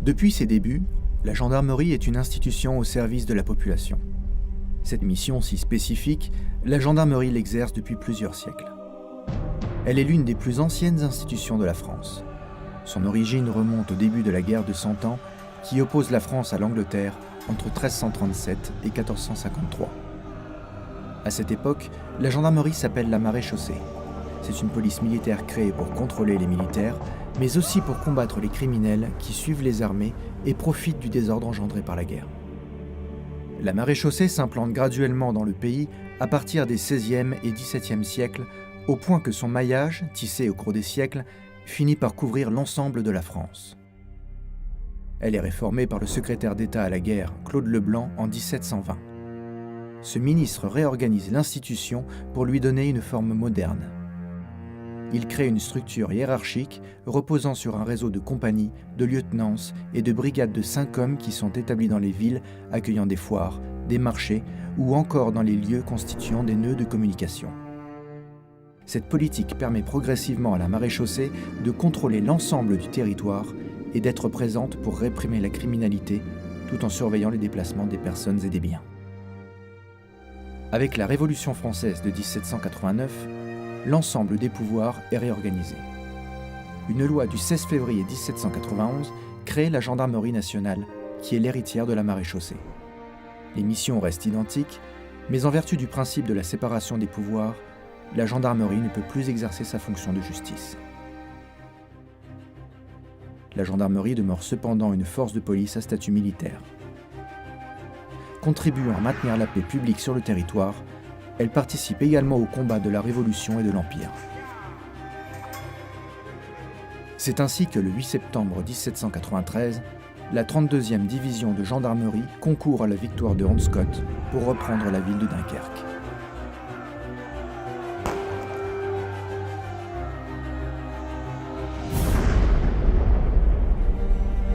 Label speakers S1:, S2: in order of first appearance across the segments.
S1: Depuis ses débuts, la gendarmerie est une institution au service de la population. Cette mission si spécifique, la gendarmerie l'exerce depuis plusieurs siècles. Elle est l'une des plus anciennes institutions de la France. Son origine remonte au début de la guerre de Cent Ans qui oppose la France à l'Angleterre entre 1337 et 1453. À cette époque, la gendarmerie s'appelle la maréchaussée. C'est une police militaire créée pour contrôler les militaires, mais aussi pour combattre les criminels qui suivent les armées et profitent du désordre engendré par la guerre. La maréchaussée s'implante graduellement dans le pays à partir des XVIe et XVIIe siècles, au point que son maillage, tissé au cours des siècles, finit par couvrir l'ensemble de la France. Elle est réformée par le secrétaire d'État à la guerre, Claude Leblanc, en 1720. Ce ministre réorganise l'institution pour lui donner une forme moderne. Il crée une structure hiérarchique reposant sur un réseau de compagnies, de lieutenances et de brigades de 5 hommes qui sont établis dans les villes accueillant des foires, des marchés ou encore dans les lieux constituant des nœuds de communication. Cette politique permet progressivement à la maréchaussée de contrôler l'ensemble du territoire et d'être présente pour réprimer la criminalité tout en surveillant les déplacements des personnes et des biens. Avec la Révolution française de 1789, l'ensemble des pouvoirs est réorganisé. Une loi du 16 février 1791 crée la gendarmerie nationale, qui est l'héritière de la maréchaussée. Les missions restent identiques, mais en vertu du principe de la séparation des pouvoirs, la gendarmerie ne peut plus exercer sa fonction de justice. La gendarmerie demeure cependant une force de police à statut militaire. Contribuant à maintenir la paix publique sur le territoire, elle participe également au combat de la Révolution et de l'Empire. C'est ainsi que le 8 septembre 1793, la 32e division de gendarmerie concourt à la victoire de Honscott pour reprendre la ville de Dunkerque.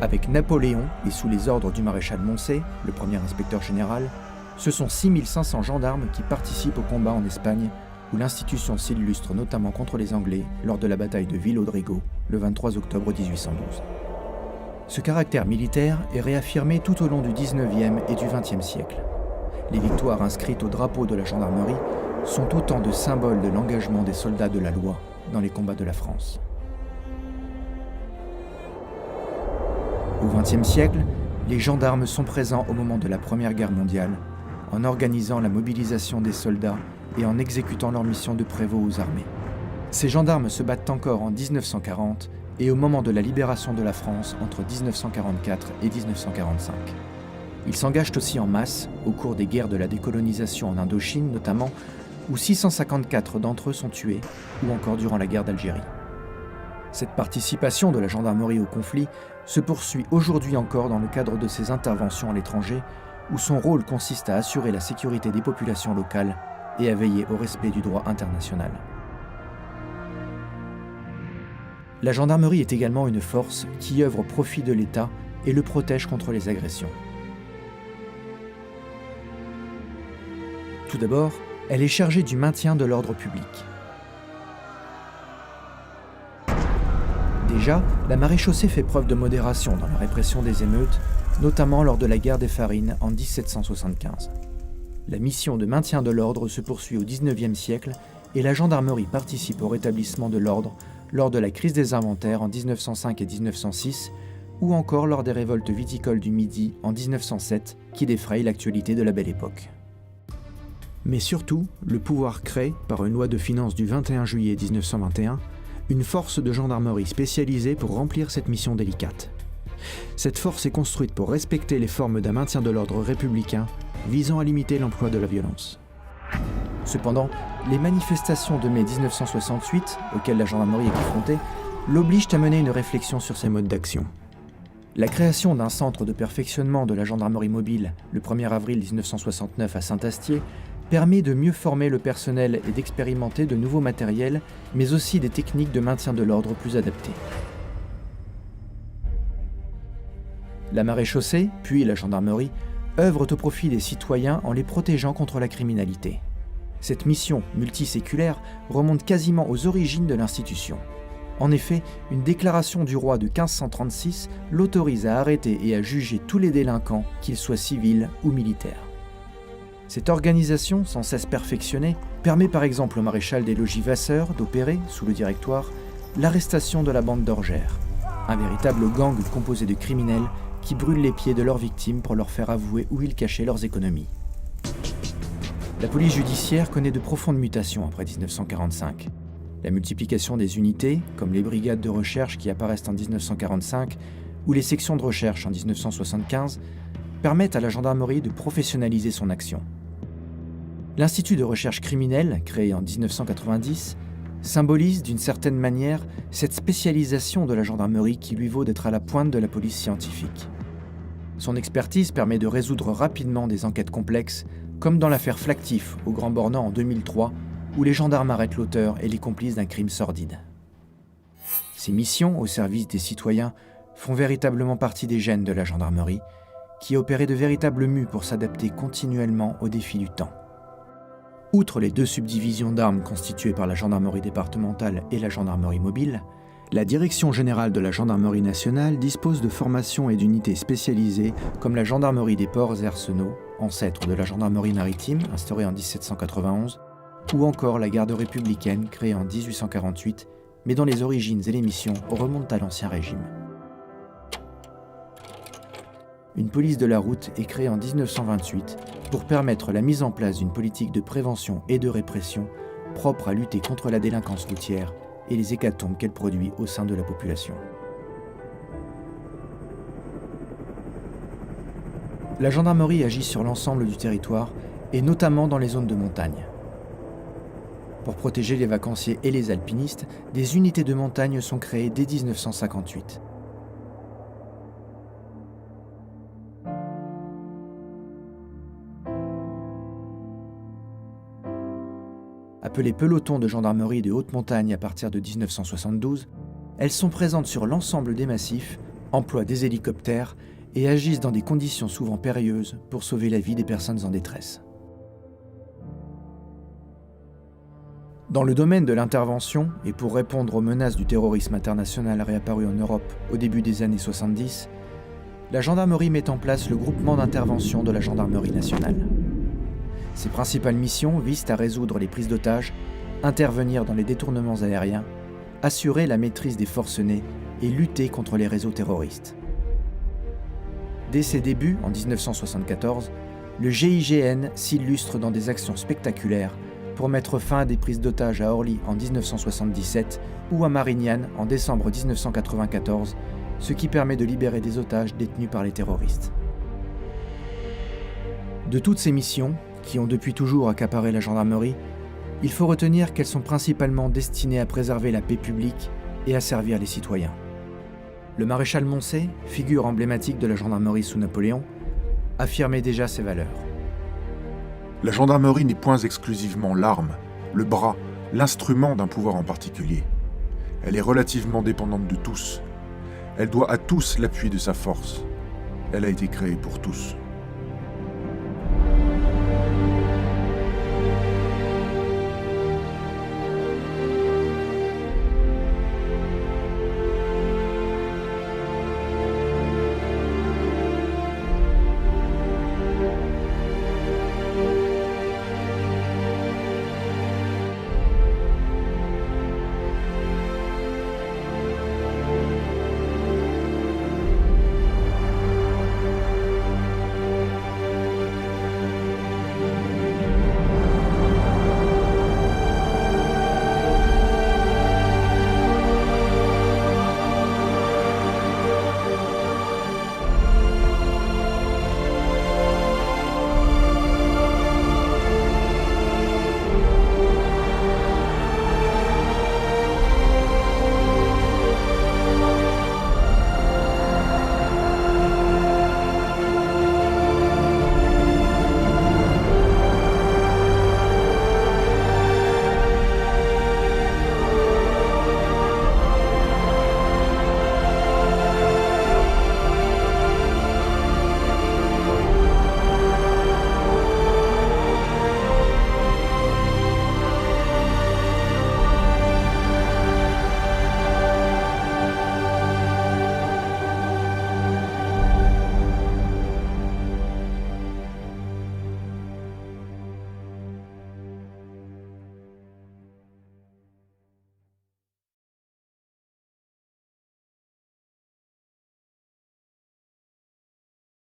S1: Avec Napoléon et sous les ordres du maréchal Moncey, le premier inspecteur général, ce sont 6500 gendarmes qui participent au combat en Espagne, où l'institution s'illustre notamment contre les Anglais lors de la bataille de Villodrigo, le 23 octobre 1812. Ce caractère militaire est réaffirmé tout au long du 19e et du 20e siècle. Les victoires inscrites au drapeau de la gendarmerie sont autant de symboles de l'engagement des soldats de la loi dans les combats de la France. Au XXe siècle, les gendarmes sont présents au moment de la Première Guerre mondiale, en organisant la mobilisation des soldats et en exécutant leur mission de prévôt aux armées. Ces gendarmes se battent encore en 1940 et au moment de la libération de la France entre 1944 et 1945. Ils s'engagent aussi en masse au cours des guerres de la décolonisation en Indochine notamment, où 654 d'entre eux sont tués, ou encore durant la guerre d'Algérie. Cette participation de la gendarmerie au conflit se poursuit aujourd'hui encore dans le cadre de ses interventions à l'étranger, où son rôle consiste à assurer la sécurité des populations locales et à veiller au respect du droit international. La gendarmerie est également une force qui œuvre au profit de l'État et le protège contre les agressions. Tout d'abord, elle est chargée du maintien de l'ordre public. Déjà, la maréchaussée fait preuve de modération dans la répression des émeutes, notamment lors de la guerre des Farines en 1775. La mission de maintien de l'ordre se poursuit au XIXe siècle et la gendarmerie participe au rétablissement de l'ordre lors de la crise des inventaires en 1905 et 1906 ou encore lors des révoltes viticoles du Midi en 1907 qui défrayent l'actualité de la Belle Époque. Mais surtout, le pouvoir crée, par une loi de finances du 21 juillet 1921, une force de gendarmerie spécialisée pour remplir cette mission délicate. Cette force est construite pour respecter les formes d'un maintien de l'ordre républicain visant à limiter l'emploi de la violence. Cependant, les manifestations de mai 1968, auxquelles la gendarmerie est confrontée, l'obligent à mener une réflexion sur ses modes d'action. La création d'un centre de perfectionnement de la gendarmerie mobile le 1er avril 1969 à Saint-Astier permet de mieux former le personnel et d'expérimenter de nouveaux matériels, mais aussi des techniques de maintien de l'ordre plus adaptées. La maréchaussée, puis la gendarmerie, œuvrent au profit des citoyens en les protégeant contre la criminalité. Cette mission multiséculaire remonte quasiment aux origines de l'institution. En effet, une déclaration du roi de 1536 l'autorise à arrêter et à juger tous les délinquants, qu'ils soient civils ou militaires. Cette organisation, sans cesse perfectionnée, permet par exemple au maréchal des logis Vasseur d'opérer, sous le Directoire, l'arrestation de la bande d'Orgères, un véritable gang composé de criminels qui brûlent les pieds de leurs victimes pour leur faire avouer où ils cachaient leurs économies. La police judiciaire connaît de profondes mutations après 1945. La multiplication des unités, comme les brigades de recherche qui apparaissent en 1945 ou les sections de recherche en 1975, permettent à la gendarmerie de professionnaliser son action. L'Institut de recherche criminelle, créé en 1990, symbolise d'une certaine manière cette spécialisation de la gendarmerie qui lui vaut d'être à la pointe de la police scientifique. Son expertise permet de résoudre rapidement des enquêtes complexes, comme dans l'affaire Flactif au Grand Bornand en 2003, où les gendarmes arrêtent l'auteur et les complices d'un crime sordide. Ces missions au service des citoyens font véritablement partie des gènes de la gendarmerie, qui a opéré de véritables mues pour s'adapter continuellement aux défis du temps. Outre les 2 subdivisions d'armes constituées par la gendarmerie départementale et la gendarmerie mobile, la Direction générale de la gendarmerie nationale dispose de formations et d'unités spécialisées comme la gendarmerie des ports et arsenaux, ancêtre de la gendarmerie maritime instaurée en 1791, ou encore la garde républicaine créée en 1848, mais dont les origines et les missions remontent à l'Ancien Régime. Une police de la route est créée en 1928 pour permettre la mise en place d'une politique de prévention et de répression propre à lutter contre la délinquance routière et les hécatombes qu'elle produit au sein de la population. La gendarmerie agit sur l'ensemble du territoire et notamment dans les zones de montagne. Pour protéger les vacanciers et les alpinistes, des unités de montagne sont créées dès 1958. Appelées pelotons de gendarmerie de haute montagne à partir de 1972, elles sont présentes sur l'ensemble des massifs, emploient des hélicoptères et agissent dans des conditions souvent périlleuses pour sauver la vie des personnes en détresse. Dans le domaine de l'intervention, et pour répondre aux menaces du terrorisme international réapparu en Europe au début des années 70, la gendarmerie met en place le groupement d'intervention de la gendarmerie nationale. Ses principales missions visent à résoudre les prises d'otages, intervenir dans les détournements aériens, assurer la maîtrise des forcenés et lutter contre les réseaux terroristes. Dès ses débuts, en 1974, le GIGN s'illustre dans des actions spectaculaires pour mettre fin à des prises d'otages à Orly en 1977 ou à Marignane en décembre 1994, ce qui permet de libérer des otages détenus par les terroristes. De toutes ces missions, qui ont depuis toujours accaparé la gendarmerie, il faut retenir qu'elles sont principalement destinées à préserver la paix publique et à servir les citoyens. Le maréchal Moncey, figure emblématique de la gendarmerie sous Napoléon, affirmait déjà ces valeurs.
S2: La gendarmerie n'est point exclusivement l'arme, le bras, l'instrument d'un pouvoir en particulier. Elle est relativement dépendante de tous. Elle doit à tous l'appui de sa force. Elle a été créée pour tous.